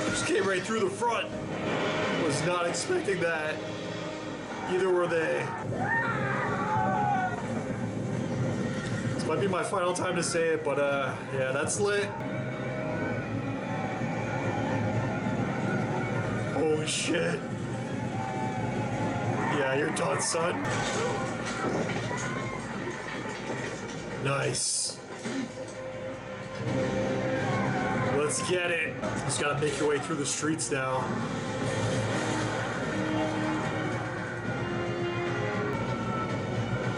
Just came right through the front. Was not expecting that. Either were they. This might be my final time to say it, but yeah, that's lit. Holy shit. Yeah, you're done, son. Nice. Let's get it. Just gotta make your way through the streets now.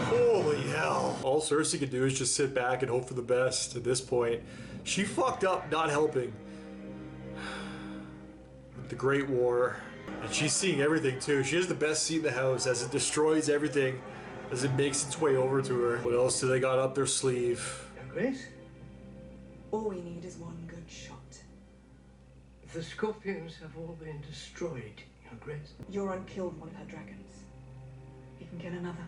Holy hell. All Cersei could do is just sit back and hope for the best at this point. She fucked up not helping. The Great War. And she's seeing everything too. She has the best seat in the house as it destroys everything as it makes its way over to her. What else do they got up their sleeve? Grace? All we need is one good shot. The scorpions have all been destroyed, Your Grace. Euron killed one of her dragons. He can get another.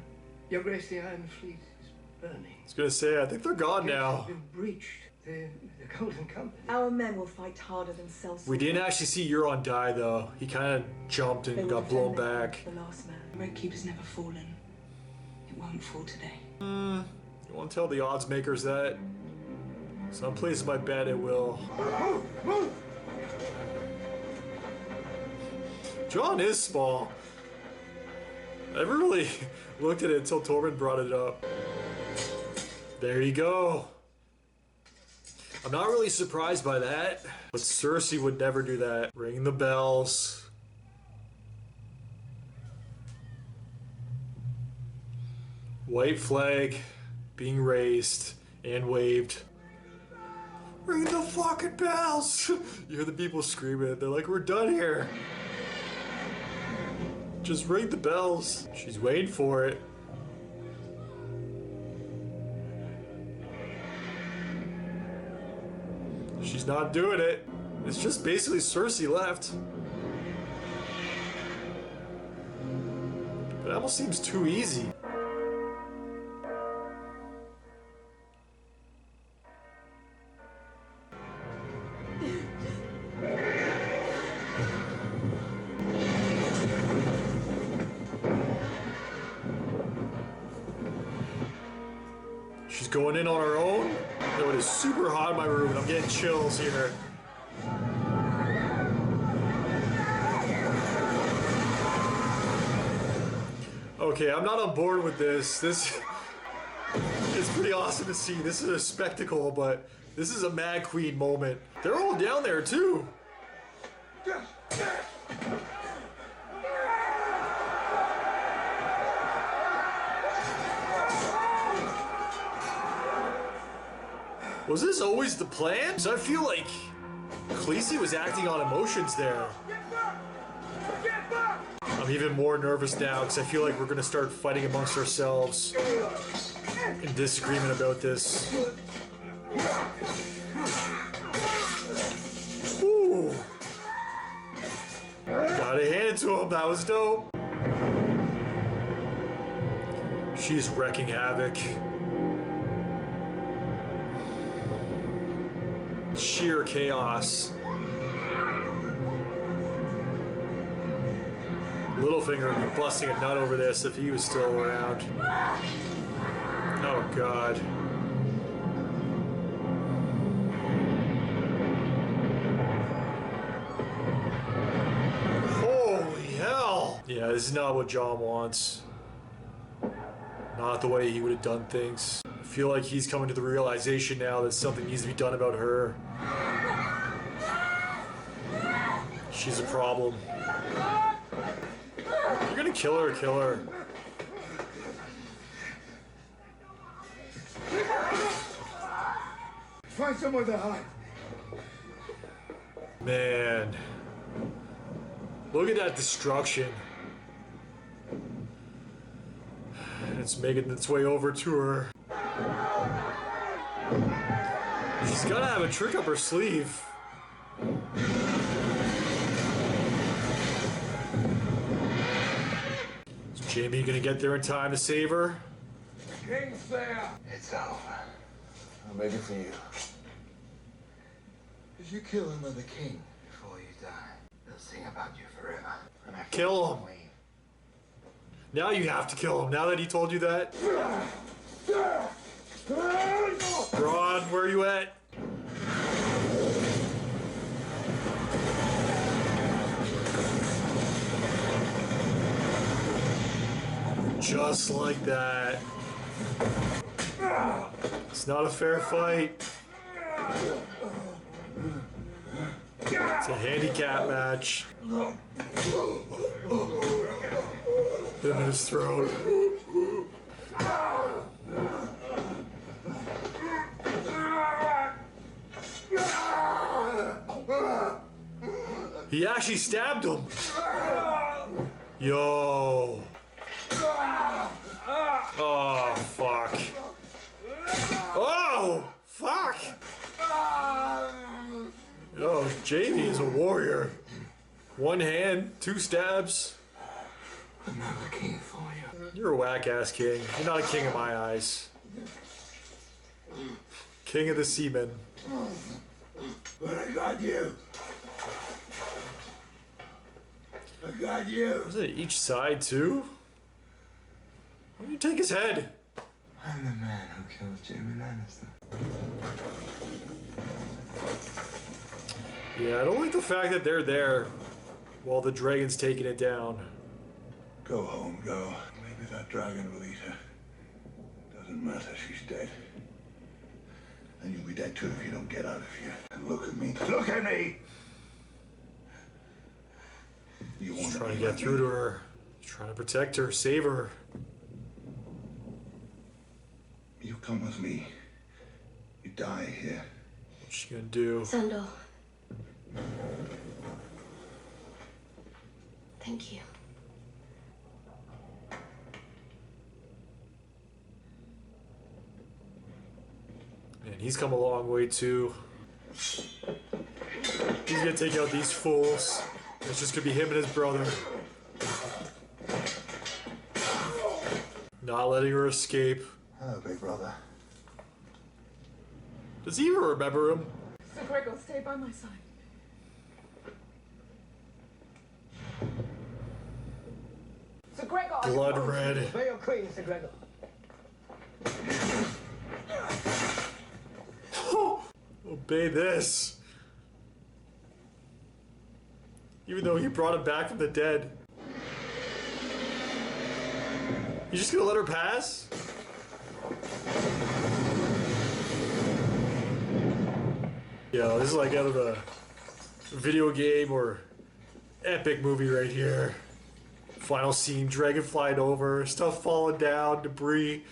Your Grace, the Iron Fleet is burning. I was gonna say, I think they're gone now. Have been breached. The Golden Company. Our men will fight harder than Cersei. We didn't actually see Euron die though. He kind of jumped and got blown back. The last man. The Red Keeper's never fallen. It won't fall today. You won't tell the odds makers that. Some places might bet it will. Move! Jon is small. I never really looked at it until Tormund brought it up. There you go. I'm not really surprised by that, but Cersei would never do that. Ring the bells. White flag being raised and waved. Ring the fucking bells! You hear the people screaming. They're like, we're done here. Just ring the bells. She's waiting for it. She's not doing it. It's just basically Cersei left. It almost seems too easy. She's going in on her own. Though it is super hot in my room and I'm getting chills here. Okay, I'm not on board with this. This is pretty awesome to see. This is a spectacle, but this is a Mad Queen moment. They're all down there too. Was this always the plan? So I feel like Khaleesi was acting on emotions there. I'm even more nervous now because I feel like we're gonna start fighting amongst ourselves in disagreement about this. Ooh. Gotta hand it to him, that was dope. She's wrecking havoc. Sheer chaos. Littlefinger would be busting a nut over this if he was still around. Oh god. Holy hell! Yeah, this is not what Jon wants. Not the way he would have done things. I feel like he's coming to the realization now that something needs to be done about her. She's a problem. If you're gonna kill her, kill her. Find somewhere to hide. Man. Look at that destruction. It's making its way over to her. She's gotta have a trick up her sleeve. Is Jaime gonna get there in time to save her? The king's there. It's over. I'm ready for you. If you kill another king before you die, they'll sing about you forever. And I Kill him. Now you have to kill him. Now that he told you that. Ron, where are you at? Just like that. It's not a fair fight. It's a handicap match. Hit him in his throat. He actually stabbed him. Yo. Oh, fuck. Oh, fuck. Yo, Jaime is a warrior. One hand, 2 stabs. Another king for you. You're a whack-ass king. You're not a king in my eyes. King of the seamen. But I got you. I got you. Was it each side, too? Why don't you take his head? I'm the man who killed Jaime Lannister. Yeah, I don't like the fact that they're there while the dragon's taking it down. Go home, go. Maybe that dragon will eat her. Doesn't matter, she's dead. And you'll be dead too if you don't get out of here. And look at me. Look at me! You want Trying to get through to her. Trying to protect her, save her. You come with me. You die here. What's she gonna do? Sandor. Thank you. And he's come a long way too. He's gonna take out these fools. It's just gonna be him and his brother. Not letting her escape. Hello, big brother. Does he even remember him? Sir Gregor, stay by my side. Sir Gregor! Blood red. Obey your queen, Sir Gregor. Obey this. Even though he brought him back from the dead. You just gonna let her pass? Yo, this is like out of a video game or epic movie right here. Final scene, dragon flying over, stuff falling down, debris.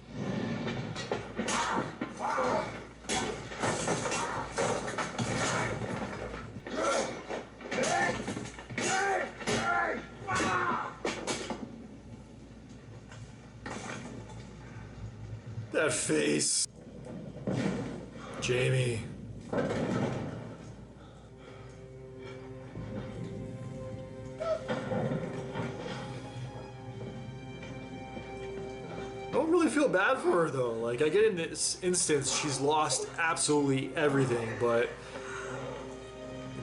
That face. Jaime. I don't really feel bad for her though. Like, I get in this instance, she's lost absolutely everything, but it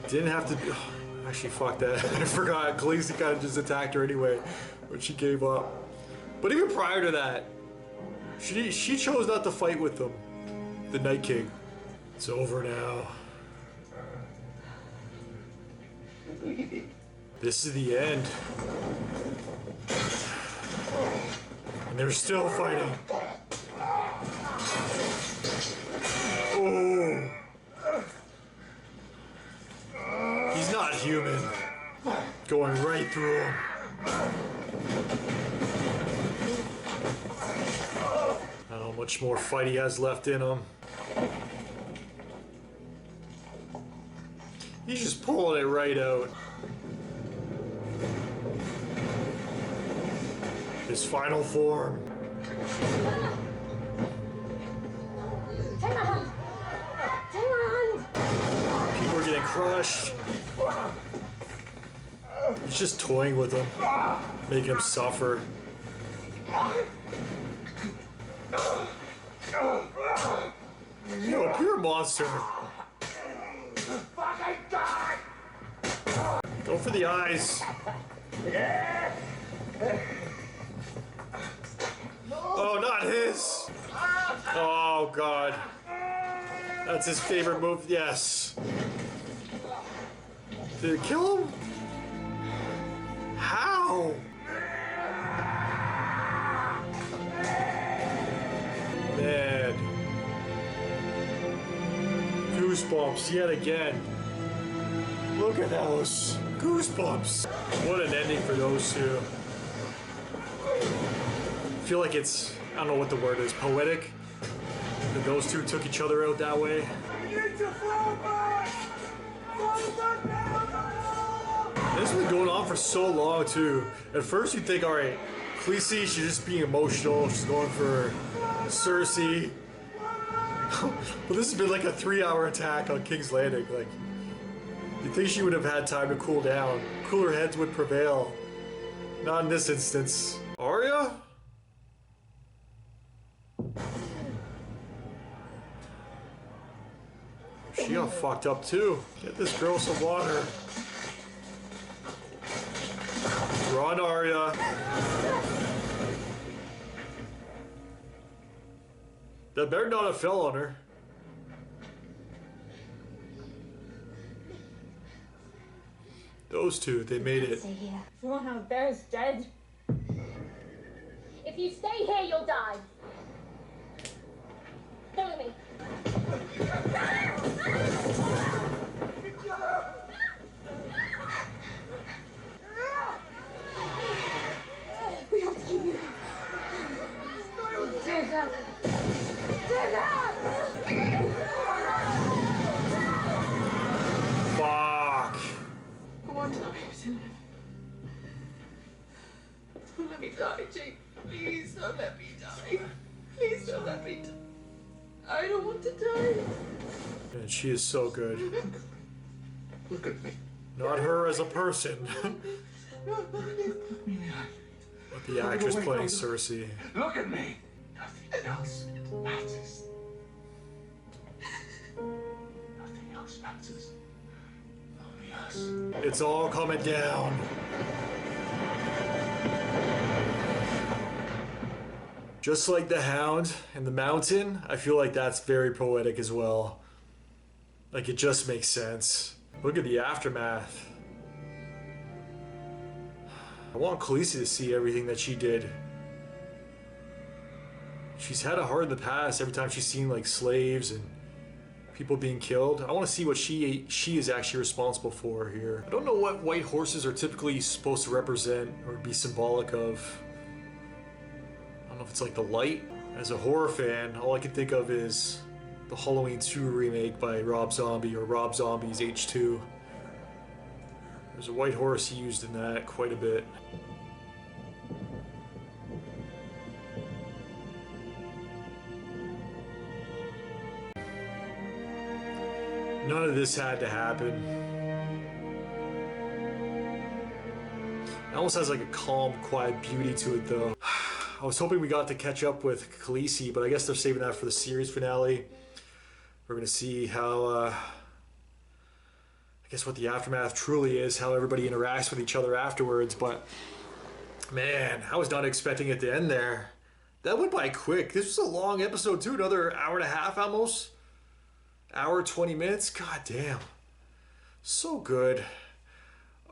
didn't have to be. Oh, actually, fuck that. I forgot. Khaleesi kind of just attacked her anyway when she gave up. But even prior to that, she chose not to fight with them, the Night King. It's over now. This is the end. And they're still fighting. Oh. He's not human. Going right through him. I don't know how much more fight he has left in him. He's just pulling it right out. His final form. Take my hand! Take my hand! People are getting crushed. He's just toying with them, making him suffer. You know, monster. Go for the eyes. Oh, not his. Oh, God. That's his favorite move. Yes. Did it kill him? How? Man. Goosebumps yet again. Look at those. Goosebumps. What an ending for those two. I feel like it's, I don't know what the word is, poetic. That those two took each other out that way. This has been going on for so long too. At first you'd think, alright, Khaleesi, she's just being emotional, she's going for Cersei. But this has been like a 3-hour attack on King's Landing. Like, you'd think she would have had time to cool down. Cooler heads would prevail. Not in this instance. Arya? She got fucked up too. Get this girl some water. Run, Arya. That better not have fell on her. Those two, they made it. Stay here. Ron, Bear's dead. If you stay here, you'll die. Follow me. We have to keep you. Digger. Fuck. I want to live. Don't let me die, Jake. Please don't let me die. Please don't let me die. I don't want to die. And she is so good. Look at me. Not her as a person, Look me in the eye. but the actress playing Cersei. Look at me. Nothing else matters. Nothing else matters. Only us. It's all coming down. Just like the Hound and the Mountain, I feel like that's very poetic as well. Like, it just makes sense. Look at the aftermath. I want Khaleesi to see everything that she did. She's had it hard in the past every time she's seen like slaves and people being killed. I want to see what she is actually responsible for here. I don't know what white horses are typically supposed to represent or be symbolic of. I don't know if it's like the light. As a horror fan, all I can think of is the Halloween 2 remake by Rob Zombie, or Rob Zombie's H2. There's a white horse he used in that quite a bit. None of this had to happen. It almost has like a calm, quiet beauty to it though. I was hoping we got to catch up with Khaleesi, but I guess they're saving that for the series finale. We're gonna see how, I guess what the aftermath truly is, how everybody interacts with each other afterwards, but man, I was not expecting it to end there. That went by quick. This was a long episode too, another hour and a half almost. Hour, 20 minutes, god damn. So good.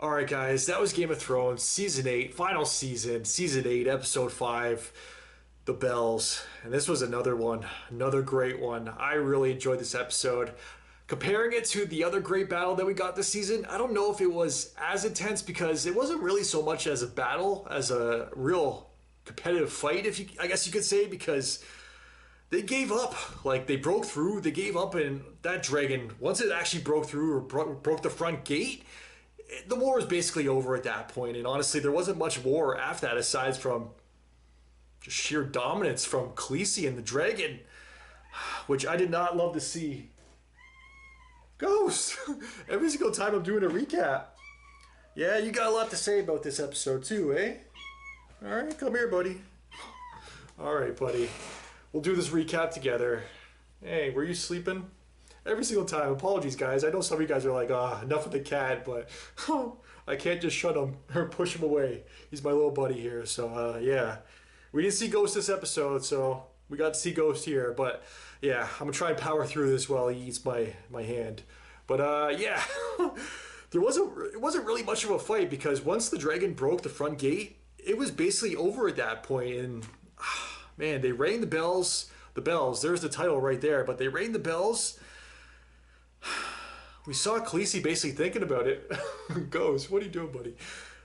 Alright guys, that was Game of Thrones, Season 8, final season, Season 8, Episode 5, The Bells. And this was another one, another great one. I really enjoyed this episode. Comparing it to the other great battle that we got this season, I don't know if it was as intense because it wasn't really so much as a battle, as a real competitive fight, I guess you could say, because they gave up. Like, they broke through, they gave up, and that dragon, once it actually broke through or broke the front gate, the war was basically over at that point. And honestly, there wasn't much war after that aside from just sheer dominance from Khaleesi and the dragon, which I did not love to see. Ghost! Every single time I'm doing a recap. Yeah, you got a lot to say about this episode too, eh? Alright, come here, buddy. Alright, buddy. We'll do this recap together. Hey, were you sleeping? Every single time. Apologies, guys. I know some of you guys are like, enough with the cat, but I can't just shut him or push him away. He's my little buddy here. So, yeah. We didn't see Ghost this episode, so we got to see Ghost here. But, yeah, I'm going to try and power through this while he eats my hand. But, yeah. It wasn't really much of a fight because once the dragon broke the front gate, it was basically over at that point. And, man, they rang the bells. The bells, there's the title right there. But they rang the bells. We saw Khaleesi basically thinking about it. Ghost, what are you doing, buddy?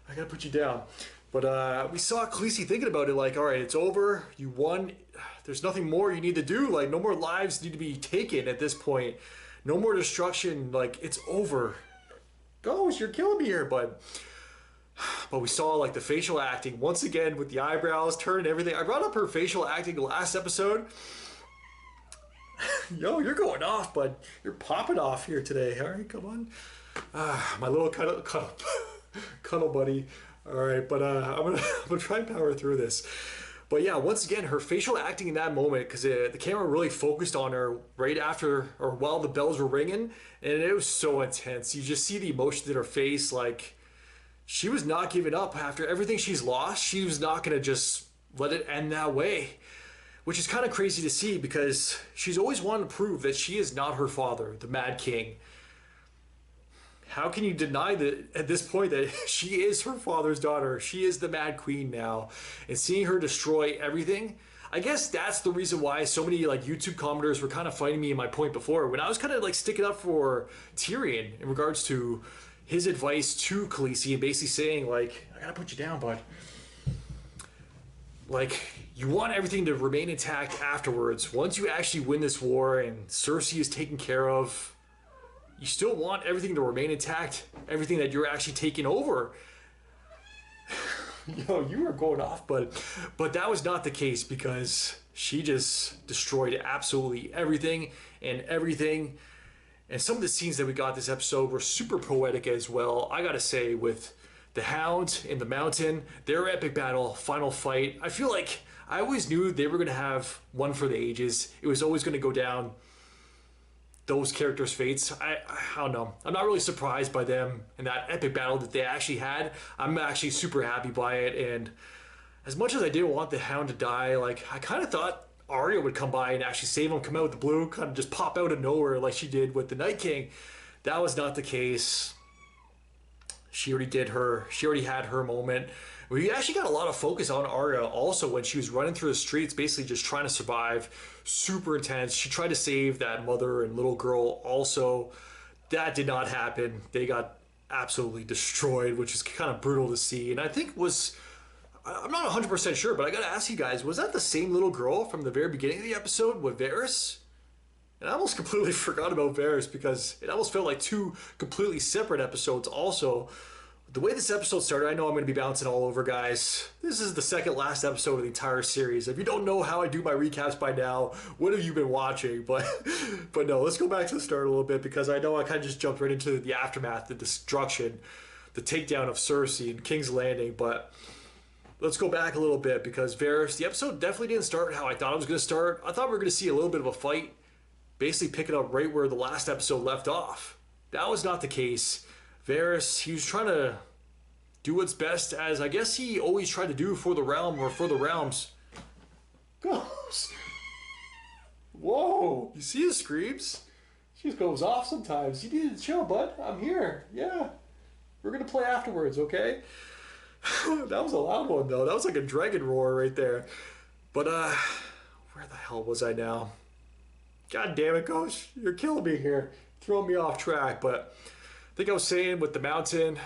I gotta put you down. But we saw Khaleesi thinking about it like, all right, it's over. You won. There's nothing more you need to do. Like, no more lives need to be taken at this point. No more destruction. Like, it's over. Ghost, you're killing me here, bud. But we saw, like, the facial acting. Once again, with the eyebrows turned and everything. I brought up her facial acting last episode. Yo, you're going off, bud. You're popping off here today. All right, come on. My little cuddle buddy. All right, but I'm gonna try and power through this. But yeah, once again, her facial acting in that moment, because the camera really focused on her right after or while the bells were ringing, and it was so intense. You just see the emotion in her face, like she was not giving up after everything she's lost. She was not gonna just let it end that way. Which is kind of crazy to see because she's always wanted to prove that she is not her father, the Mad King. How can you deny that at this point that she is her father's daughter? She is the Mad Queen now. And seeing her destroy everything, I guess that's the reason why so many like YouTube commenters were kind of fighting me in my point before. When I was kind of like sticking up for Tyrion in regards to his advice to Khaleesi and basically saying like, I gotta put you down, bud. Like, you want everything to remain intact afterwards. Once you actually win this war and Cersei is taken care of, you still want everything to remain intact. Everything that you're actually taking over. Yo, you were going off, but that was not the case because she just destroyed absolutely everything and everything. And some of the scenes that we got this episode were super poetic as well. I gotta say, with the Hound in the mountain, their epic battle, final fight. I feel like I always knew they were going to have one for the ages. It was always going to go down those characters' fates. I don't know. I'm not really surprised by them and that epic battle that they actually had. I'm actually super happy by it. And as much as I didn't want the Hound to die, like I kind of thought Arya would come by and actually save him, come out with the blue, kind of just pop out of nowhere like she did with the Night King. That was not the case. She already had her moment. We actually got a lot of focus on Arya also when she was running through the streets, basically just trying to survive. Super intense. She tried to save that mother and little girl also. That did not happen. They got absolutely destroyed, which is kind of brutal to see. And I think I'm not 100% sure, but I gotta ask you guys, was that the same little girl from the very beginning of the episode with Varys? And I almost completely forgot about Varys because it almost felt like two completely separate episodes also. The way this episode started, I know I'm going to be bouncing all over, guys. This is the second last episode of the entire series. If you don't know how I do my recaps by now, what have you been watching? But no, let's go back to the start a little bit because I know I kind of just jumped right into the aftermath, the destruction, the takedown of Cersei and King's Landing. But let's go back a little bit because Varys, the episode definitely didn't start how I thought it was going to start. I thought we were going to see a little bit of a fight, basically picking up right where the last episode left off. That was not the case. Varys, he was trying to do what's best, as I guess he always tried to do for the realm or for the realms. Goes. Whoa, you see his screams? She just goes off sometimes. You need to chill, bud. I'm here. Yeah. We're going to play afterwards, okay? That was a loud one, though. That was like a dragon roar right there. But, where the hell was I now? God damn it, Coach. You're killing me here. Throwing me off track. But I think I was saying with the mountain.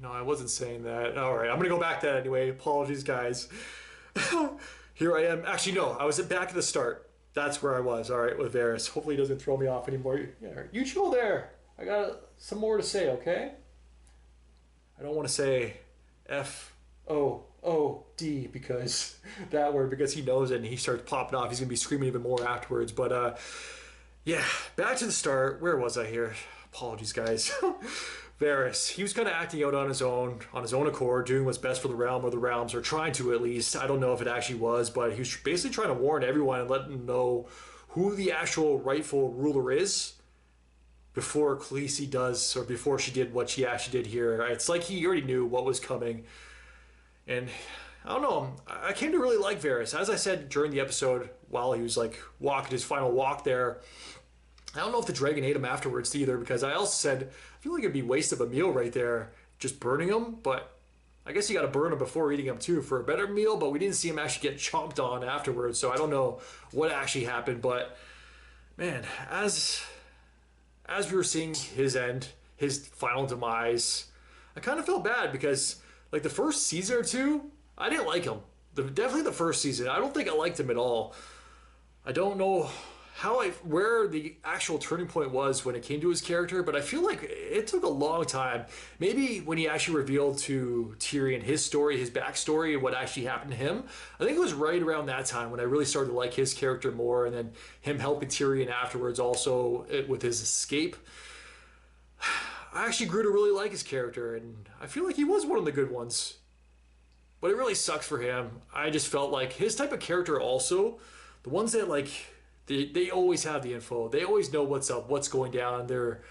No, I wasn't saying that. All right, I'm going to go back to that anyway. Apologies, guys. Here I am. Actually, no. I was back at the start. That's where I was. All right, with Varys. Hopefully he doesn't throw me off anymore. Yeah, you chill there. I got some more to say, okay? I don't want to say F-O-O-D because that word, because he knows it and he starts popping off. He's going to be screaming even more afterwards. But, yeah, back to the start. Where was I here? Apologies, guys. Varys, he was kind of acting out on his own accord, doing what's best for the realm or the realms, or trying to at least. I don't know if it actually was, but he was basically trying to warn everyone and let them know who the actual rightful ruler is before Khaleesi does, or before she did what she actually did here. It's like he already knew what was coming. And I don't know, I came to really like Varys. As I said during the episode, while he was like walking his final walk there, I don't know if the dragon ate him afterwards either, because I also said, I feel like it'd be a waste of a meal right there, just burning him, but I guess you gotta burn him before eating him too for a better meal, but we didn't see him actually get chomped on afterwards, so I don't know what actually happened, but man, as we were seeing his end, his final demise, I kind of felt bad because like the first season or two, I didn't like him. Definitely the first season. I don't think I liked him at all. I don't know where the actual turning point was when it came to his character, but I feel like it took a long time. Maybe when he actually revealed to Tyrion his story, his backstory, and what actually happened to him. I think it was right around that time when I really started to like his character more, and then him helping Tyrion afterwards also with his escape. I actually grew to really like his character, and I feel like he was one of the good ones. But it really sucks for him. I just felt like his type of character also, the ones that like, they always have the info. They always know what's up, what's going down. They're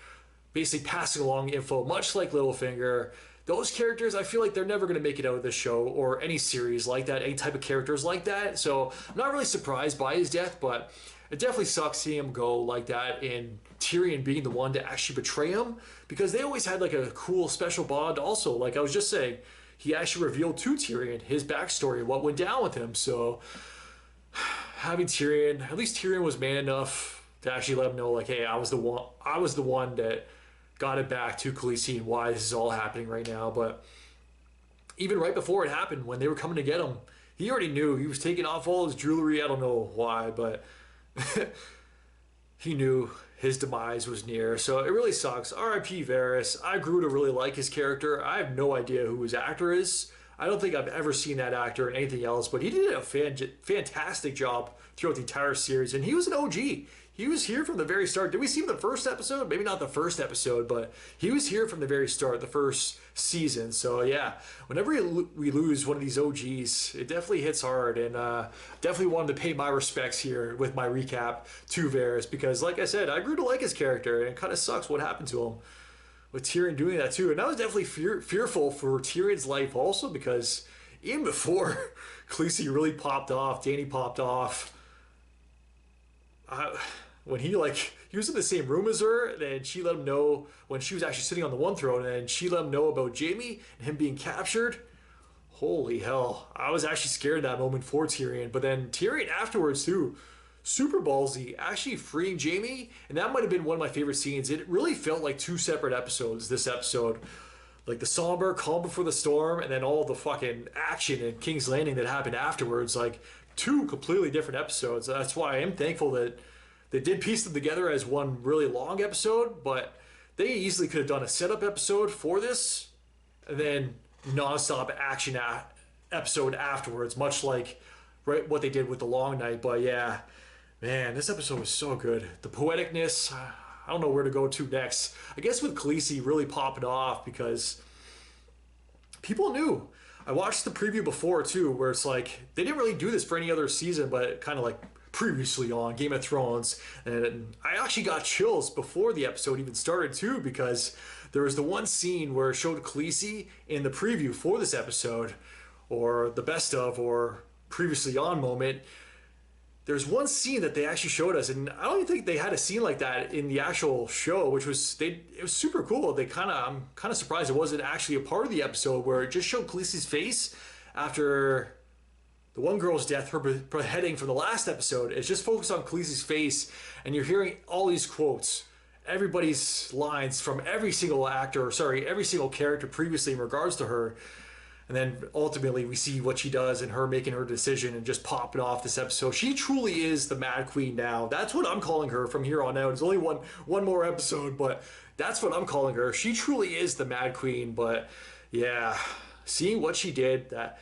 basically passing along info, much like Littlefinger. Those characters, I feel like they're never going to make it out of this show or any series like that, any type of characters like that. So I'm not really surprised by his death, but it definitely sucks seeing him go like that, and Tyrion being the one to actually betray him, because they always had like a cool special bond also. Like I was just saying, he actually revealed to Tyrion his backstory, what went down with him. So having Tyrion, at least Tyrion was man enough to actually let him know, like, hey, I was the one that got it back to Khaleesi and why this is all happening right now. But even right before it happened, when they were coming to get him, he already knew. He was taking off all his jewelry. I don't know why, but he knew his demise was near. So it really sucks. R.I.P. Varys. I grew to really like his character. I have no idea who his actor is. I don't think I've ever seen that actor in anything else, but he did a fantastic job throughout the entire series, and he was an OG. He was here from the very start. Did we see him the first episode? Maybe not the first episode, but he was here from the very start, the first season. So yeah, whenever we lose one of these OGs, it definitely hits hard, and definitely wanted to pay my respects here with my recap to Varys, because like I said, I grew to like his character, and it kind of sucks what happened to him with Tyrion doing that too. And I was definitely fearful for Tyrion's life also, because even before Khaleesi really popped off, Dany popped off, when he was in the same room as her, and she let him know when she was actually sitting on the one throne, and she let him know about Jaime and him being captured. Holy hell. I was actually scared in that moment for Tyrion. But then Tyrion afterwards too, super ballsy, actually freeing Jaime, and that might have been one of my favorite scenes. It really felt like two separate episodes, this episode. Like the somber calm before the storm, and then all the fucking action in King's Landing that happened afterwards. Like two completely different episodes. That's why I am thankful that they did piece them together as one really long episode, but they easily could have done a setup episode for this, and then non-stop action episode afterwards, much like what they did with the Long Night. But yeah, man, this episode was so good. The poeticness, I don't know where to go to next. I guess with Khaleesi really popping off, because people knew. I watched the preview before too, where it's like, they didn't really do this for any other season, but kind of like previously on Game of Thrones. And I actually got chills before the episode even started too, because there was the one scene where it showed Khaleesi in the preview for this episode, or the best of, or previously on moment. There's one scene that they actually showed us, and I don't even think they had a scene like that in the actual show, which was it was super cool. I'm kind of surprised it wasn't actually a part of the episode, where it just showed Khaleesi's face after the one girl's death, her beheading from the last episode. It's just focused on Khaleesi's face, and you're hearing all these quotes, everybody's lines from every single character previously in regards to her. And then ultimately we see what she does and her making her decision and just popping off this episode. She truly is the Mad Queen now. That's what I'm calling her from here on out. It's only one more episode, but that's what I'm calling her. She truly is the Mad Queen. But yeah, seeing what she did that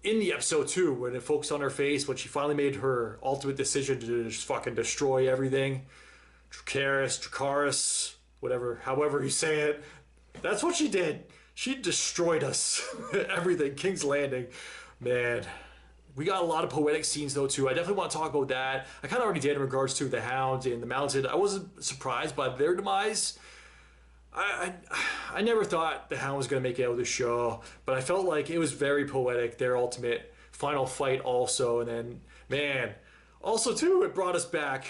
in the episode too, when it focused on her face, when she finally made her ultimate decision to just fucking destroy everything. Dracarys, whatever, however you say it. That's what she did. She destroyed us. Everything. King's Landing. Man. We got a lot of poetic scenes though too. I definitely want to talk about that. I kind of already did in regards to the Hound and the Mountain. I wasn't surprised by their demise. I never thought the Hound was going to make it out of the show, but I felt like it was very poetic, their ultimate final fight also. And then, man, also too, it brought us back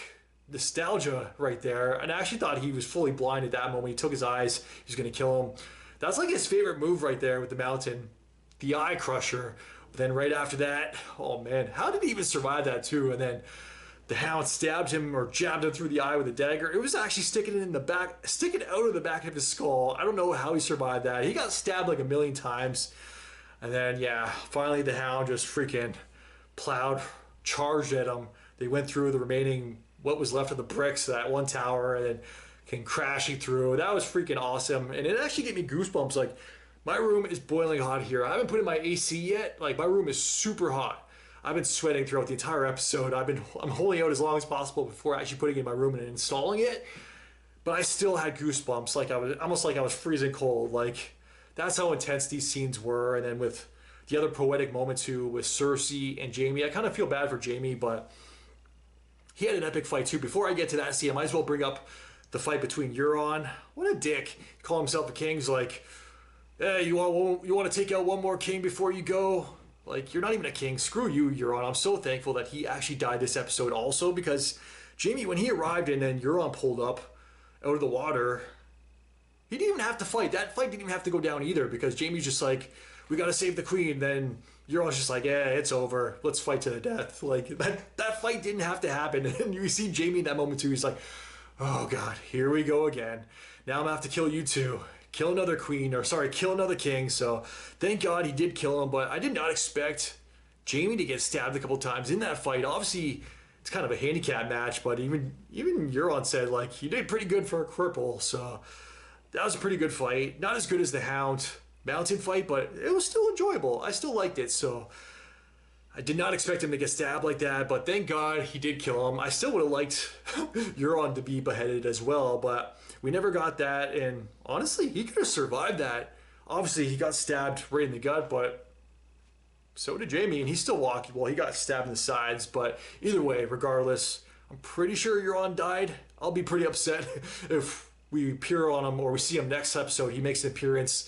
nostalgia right there. And I actually thought he was fully blind at that moment. He took his eyes, he was going to kill him. That's like his favorite move right there with the Mountain, the Eye Crusher. But then right after that, oh man, how did he even survive that too? And then the Hound stabbed him or jabbed him through the eye with a dagger. It was actually sticking in the back, sticking out of the back of his skull. I don't know how he survived that. He got stabbed like a million times. And then, yeah, finally the Hound just freaking plowed, charged at him. They went through the remaining, what was left of the bricks of that one tower, and then came crashing through. That was freaking awesome. And it actually gave me goosebumps. Like, my room is boiling hot here. I haven't put in my AC yet. Like, my room is super hot. I've been sweating throughout the entire episode. I'm holding out as long as possible before actually putting it in my room and installing it. But I still had goosebumps, like I was almost like I was freezing cold. Like, that's how intense these scenes were. And then with the other poetic moment too, with Cersei and Jaime. I kind of feel bad for Jaime, but he had an epic fight too. Before I get to that scene, I might as well bring up the fight between Euron. What a dick! He called himself a king. He's like, "Hey, you want to take out one more king before you go?" Like, you're not even a king. Screw you, Euron. I'm so thankful that he actually died this episode also, because Jaime, when he arrived and then Euron pulled up out of the water, he didn't even have to fight. That fight didn't even have to go down either, because Jaime's just like, we got to save the queen. Then Euron's just like, yeah, it's over. Let's fight to the death. Like, that fight didn't have to happen. And you see Jaime in that moment too. He's like, oh God, here we go again. Now I'm going to have to kill you too. Kill another queen, or sorry, kill another king. So thank God he did kill him, but I did not expect Jaime to get stabbed a couple times in that fight. Obviously, it's kind of a handicap match, but even Euron said, like, he did pretty good for a cripple. So that was a pretty good fight. Not as good as the Hound Mountain fight, but it was still enjoyable. I still liked it. So I did not expect him to get stabbed like that, but thank God he did kill him. I still would have liked Euron to be beheaded as well, but we never got that, and honestly, he could have survived that. Obviously, he got stabbed right in the gut, but so did Jaime, and he's still walking. Well, he got stabbed in the sides, but either way, regardless, I'm pretty sure Euron died. I'll be pretty upset if we appear on him, or we see him next episode, he makes an appearance,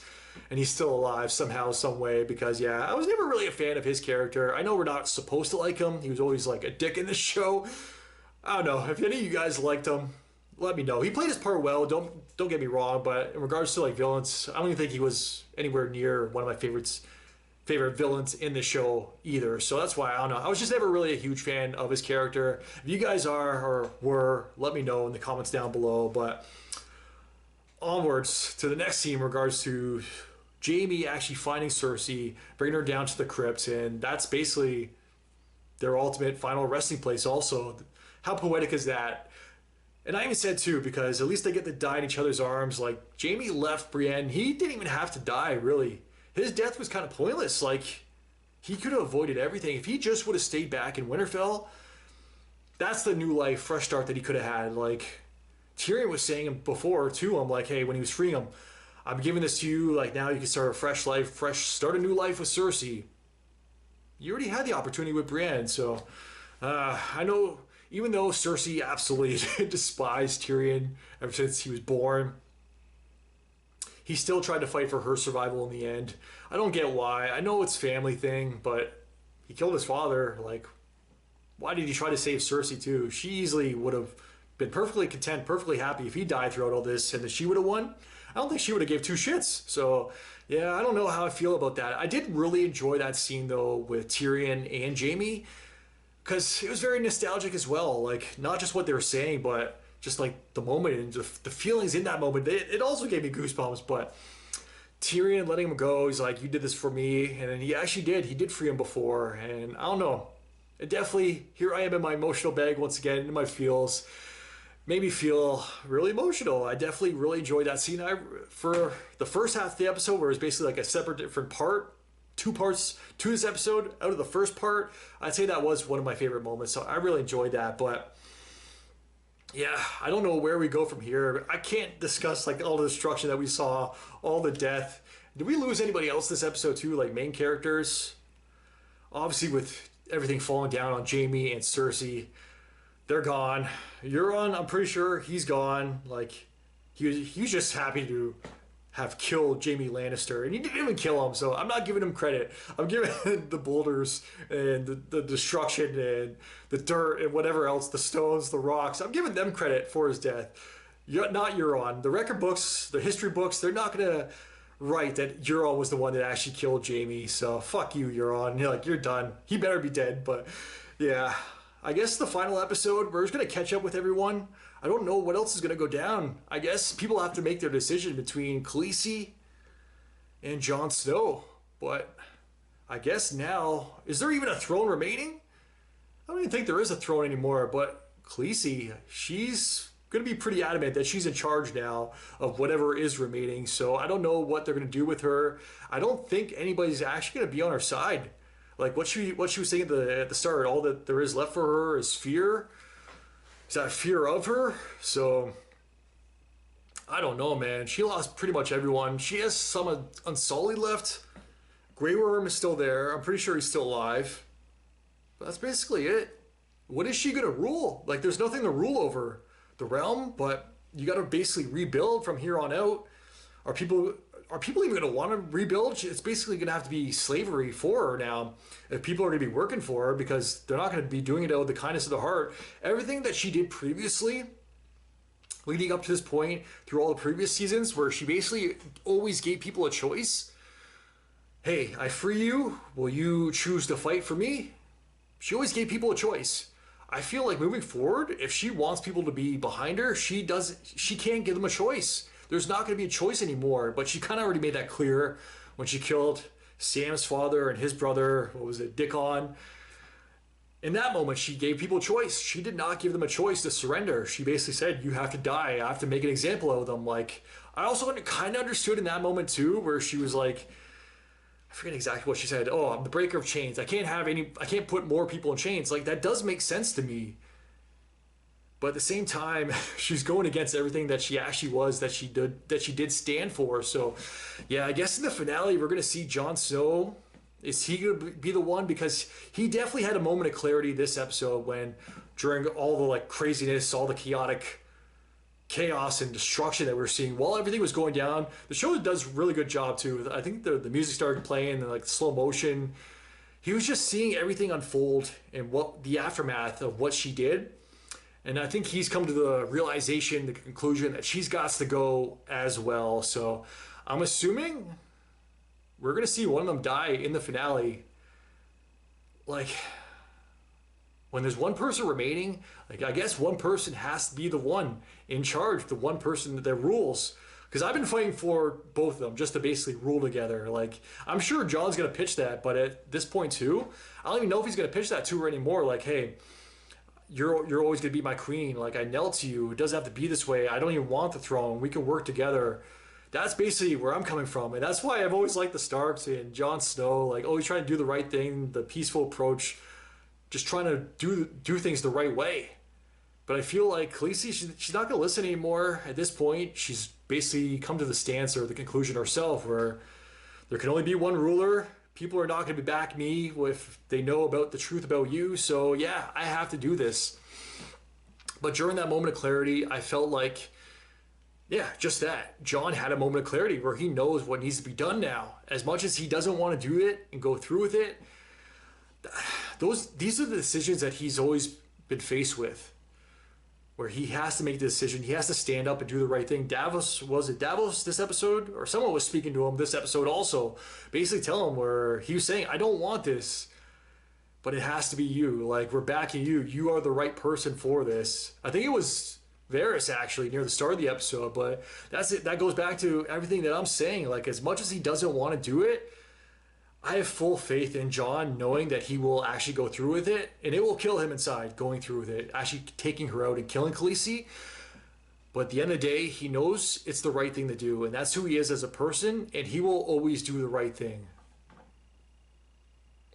and he's still alive somehow, some way, because, yeah, I was never really a fan of his character. I know we're not supposed to like him. He was always, like, a dick in the show. I don't know. If any of you guys liked him, let me know. He played his part well, don't get me wrong, but in regards to like villains, I don't even think he was anywhere near one of my favorite villains in the show either. So that's why, I don't know. I was just never really a huge fan of his character. If you guys are or were, let me know in the comments down below. But onwards to the next scene in regards to Jaime actually finding Cersei, bringing her down to the crypt, and that's basically their ultimate final resting place also. How poetic is that? And I even said too, because at least they get to die in each other's arms. Like, Jaime left Brienne. He didn't even have to die, really. His death was kind of pointless. Like, he could have avoided everything. If he just would have stayed back in Winterfell, that's the new life, fresh start that he could have had. Like, Tyrion was saying before to him, like, hey, when he was freeing him, I'm giving this to you. Like, now you can start a fresh life, start a new life with Cersei. You already had the opportunity with Brienne, so I know. Even though Cersei absolutely despised Tyrion ever since he was born, he still tried to fight for her survival in the end. I don't get why. I know it's a family thing, but he killed his father. Like, why did he try to save Cersei too? She easily would have been perfectly content, perfectly happy if he died throughout all this and that she would have won. I don't think she would have gave two shits. So, yeah, I don't know how I feel about that. I did really enjoy that scene, though, with Tyrion and Jaime, because it was very nostalgic as well. Like, not just what they were saying, but just like the moment and the feelings in that moment. It also gave me goosebumps. But Tyrion letting him go, he's like, you did this for me. And then he actually did. He did free him before. And I don't know. It definitely, here I am in my emotional bag once again, in my feels. Made me feel really emotional. I definitely really enjoyed that scene. For the first half of the episode, where it was basically like a separate different part, two parts to this episode out of the first part, I'd say that was one of my favorite moments. So I really enjoyed that. But yeah, I don't know where we go from here. I can't discuss like all the destruction that we saw, all the death. Did we lose anybody else this episode too, like main characters? Obviously with everything falling down on Jaime and Cersei. They're gone. Euron, I'm pretty sure he's gone. Like, he was just happy to have killed Jaime Lannister, and he didn't even kill him, so I'm not giving him credit. I'm giving the boulders and the destruction and the dirt and whatever else, the stones, the rocks, I'm giving them credit for his death. Not Euron. The record books, the history books, they're not going to write that Euron was the one that actually killed Jaime, so fuck you, Euron. You're done. He better be dead, but yeah. I guess the final episode, we're just going to catch up with everyone. I don't know what else is going to go down. I guess people have to make their decision between Khaleesi and Jon Snow. But I guess now, is there even a throne remaining? I don't even think there is a throne anymore. But Khaleesi, she's going to be pretty adamant that she's in charge now of whatever is remaining. So I don't know what they're going to do with her. I don't think anybody's actually going to be on her side. Like what she was saying at the start, all that there is left for her is fear. Is that fear of her? So I don't know, man. She lost pretty much everyone. She has some Unsullied left. Grey Worm is still there. I'm pretty sure he's still alive. But that's basically it. What is she gonna rule? Like, there's nothing to rule over the realm, but you gotta basically rebuild from here on out. Are people even going to want to rebuild? It's basically going to have to be slavery for her now if people are going to be working for her, because they're not going to be doing it out of the kindness of the heart. Everything that she did previously, leading up to this point, through all the previous seasons, where she basically always gave people a choice. Hey, I free you. Will you choose to fight for me? She always gave people a choice. I feel like moving forward, if she wants people to be behind her, she can't give them a choice. There's not going to be a choice anymore, but she kind of already made that clear when she killed Sam's father and his brother, Dickon. In that moment, she gave people a choice. She did not give them a choice to surrender. She basically said, you have to die. I have to make an example of them. Like, I also kind of understood in that moment too, where she was like, I forget exactly what she said. Oh, I'm the breaker of chains. I can't put more people in chains. Like, that does make sense to me. But at the same time, she's going against everything that she actually was, that she did stand for. So, yeah, I guess in the finale, we're going to see Jon Snow. Is he going to be the one? Because he definitely had a moment of clarity this episode when, during all the like craziness, all the chaotic chaos and destruction that we're seeing, while everything was going down, the show does a really good job too. I think the music started playing and like slow motion. He was just seeing everything unfold and what the aftermath of what she did. And I think he's come to the realization, the conclusion that she's got to go as well. So I'm assuming we're going to see one of them die in the finale. Like, when there's one person remaining, like, I guess one person has to be the one in charge, the one person that rules. Because I've been fighting for both of them just to basically rule together. Like, I'm sure John's going to pitch that, but at this point too, I don't even know if he's going to pitch that to her anymore. Like, hey, you're always going to be my queen. Like, I knelt to you. It doesn't have to be this way. I don't even want the throne. We can work together. That's basically where I'm coming from. And that's why I've always liked the Starks and Jon Snow. Like, always trying to do the right thing, the peaceful approach, just trying to do things the right way. But I feel like Khaleesi, she's not going to listen anymore at this point. She's basically come to the stance or the conclusion herself where there can only be one ruler. People are not going to back me if they know about the truth about you. So yeah, I have to do this. But during that moment of clarity, I felt like, yeah, just that. Jon had a moment of clarity where he knows what needs to be done now. As much as he doesn't want to do it and go through with it, these are the decisions that he's always been faced with, where he has to make the decision. He has to stand up and do the right thing. Davos this episode? Or someone was speaking to him this episode also, basically telling him where he was saying, I don't want this, but it has to be you. Like, we're backing you. You are the right person for this. I think it was Varys actually near the start of the episode, but that's it. That goes back to everything that I'm saying. Like, as much as he doesn't want to do it, I have full faith in Jon, knowing that he will actually go through with it, and it will kill him inside going through with it, actually taking her out and killing Khaleesi. But at the end of the day, he knows it's the right thing to do, and that's who he is as a person, and he will always do the right thing.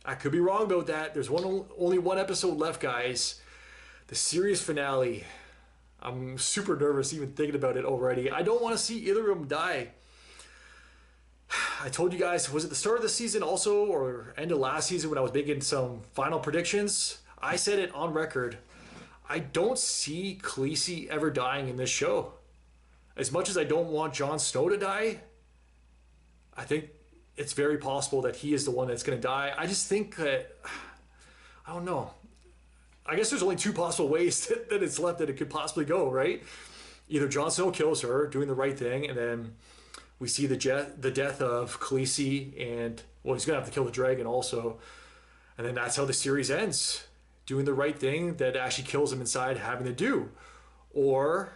I could be wrong about that. There's only one episode left, guys. The series finale. I'm super nervous even thinking about it already. I don't want to see either of them die. I told you guys, was it the start of the season also, or end of last season when I was making some final predictions? I said it on record. I don't see Khaleesi ever dying in this show. As much as I don't want Jon Snow to die, I think it's very possible that he is the one that's going to die. I just think that, I don't know. I guess there's only two possible ways that it's left that it could possibly go, right? Either Jon Snow kills her, doing the right thing, and then we see the death of Khaleesi, and, well, he's going to have to kill the dragon also. And then that's how the series ends. Doing the right thing that actually kills him inside having to do. Or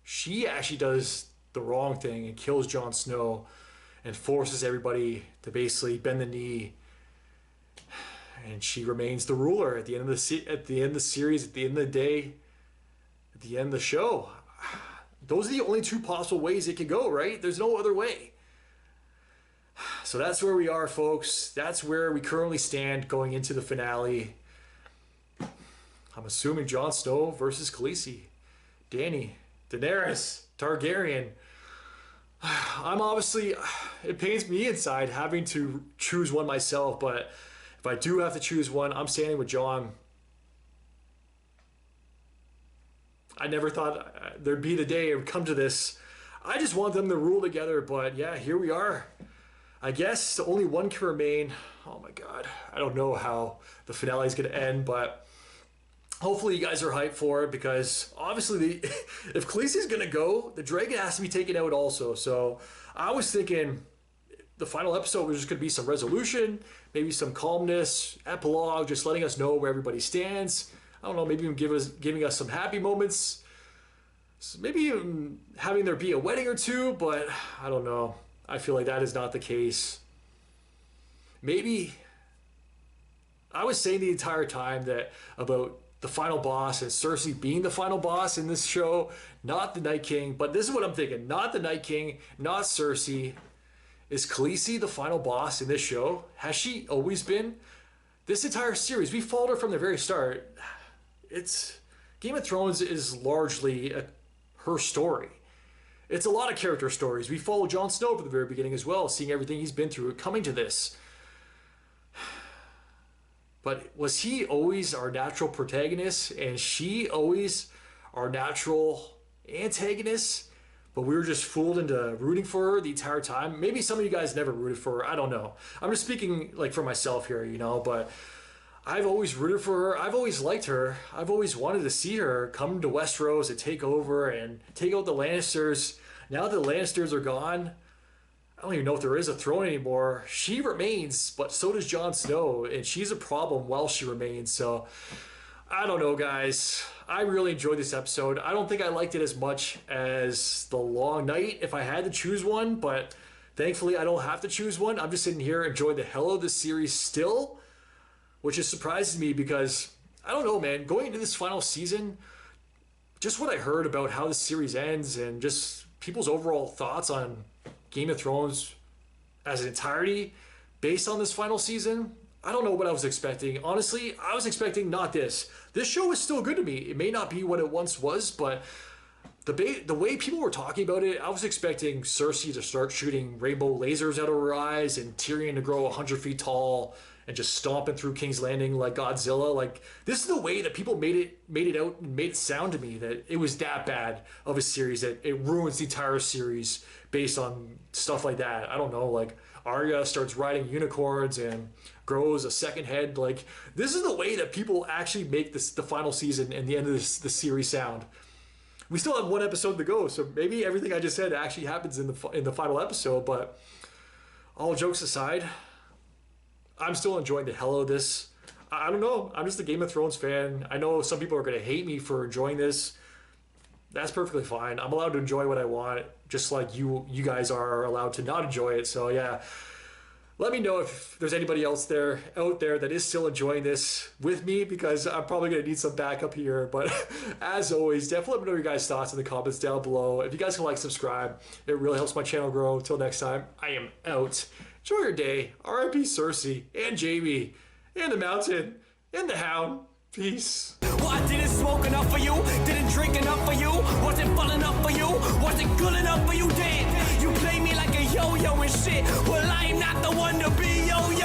she actually does the wrong thing and kills Jon Snow and forces everybody to basically bend the knee. And she remains the ruler at the end of the series, at the end of the day, at the end of the show. Those are the only two possible ways it could go, right? There's no other way. So that's where we are, folks. That's where we currently stand going into the finale. I'm assuming Jon Snow versus Khaleesi. Dany, Daenerys, Targaryen. I'm obviously, it pains me inside having to choose one myself, but if I do have to choose one, I'm standing with Jon. I never thought there'd be the day it would come to this. I just want them to rule together, but yeah, here we are. I guess only one can remain. Oh my God. I don't know how the finale is going to end, but hopefully you guys are hyped for it, because obviously if Khaleesi's going to go, the dragon has to be taken out also. So I was thinking the final episode was just going to be some resolution, maybe some calmness, epilogue, just letting us know where everybody stands. I don't know, maybe even giving us some happy moments. So maybe even having there be a wedding or two, but I don't know. I feel like that is not the case. Maybe I was saying the entire time that about the final boss and Cersei being the final boss in this show, not the Night King, but this is what I'm thinking. Not the Night King, not Cersei. Is Khaleesi the final boss in this show? Has she always been? This entire series, we followed her from the very start. It's Game of Thrones is largely her story. It's a lot of character stories. We follow Jon Snow from the very beginning as well, seeing everything he's been through coming to this. But was he always our natural protagonist and she always our natural antagonist? But we were just fooled into rooting for her the entire time. Maybe some of you guys never rooted for her. I don't know. I'm just speaking like for myself here, you know, but I've always rooted for her. I've always liked her. I've always wanted to see her come to Westeros and take over and take out the Lannisters. Now that the Lannisters are gone, I don't even know if there is a throne anymore. She remains, but so does Jon Snow, and she's a problem while she remains. So I don't know, guys. I really enjoyed this episode. I don't think I liked it as much as The Long Night if I had to choose one, but thankfully I don't have to choose one. I'm just sitting here enjoying the hell of this series still, which is surprises me because, I don't know, man, going into this final season, just what I heard about how the series ends and just people's overall thoughts on Game of Thrones as an entirety based on this final season, I don't know what I was expecting. Honestly, I was expecting not this. This show is still good to me. It may not be what it once was, but the way people were talking about it, I was expecting Cersei to start shooting rainbow lasers out of her eyes and Tyrion to grow 100 feet tall and just stomping through King's Landing like Godzilla. Like, this is the way that people made it out and made it sound to me that it was that bad of a series, that it ruins the entire series based on stuff like that. I don't know, like Arya starts riding unicorns and grows a second head. Like, this is the way that people actually make this the final season and the end of the series sound. We still have one episode to go, so maybe everything I just said actually happens in the final episode. But all jokes aside, I'm still enjoying the hell of this. I don't know. I'm just a Game of Thrones fan. I know some people are going to hate me for enjoying this. That's perfectly fine. I'm allowed to enjoy what I want, just like you guys are allowed to not enjoy it. So yeah, let me know if there's anybody else out there that is still enjoying this with me, because I'm probably going to need some backup here. But as always, definitely let me know your guys' thoughts in the comments down below. If you guys can like, subscribe, it really helps my channel grow. Until next time, I am out. Enjoy your day. R.I.P. Cersei and Jaime and the Mountain and the Hound. Peace. Well, I didn't smoke enough for you, didn't drink enough for you, wasn't fun enough for you, wasn't good enough for you, damn. You play me like a yo-yo and shit. Well, I'm not the one to be yo yo.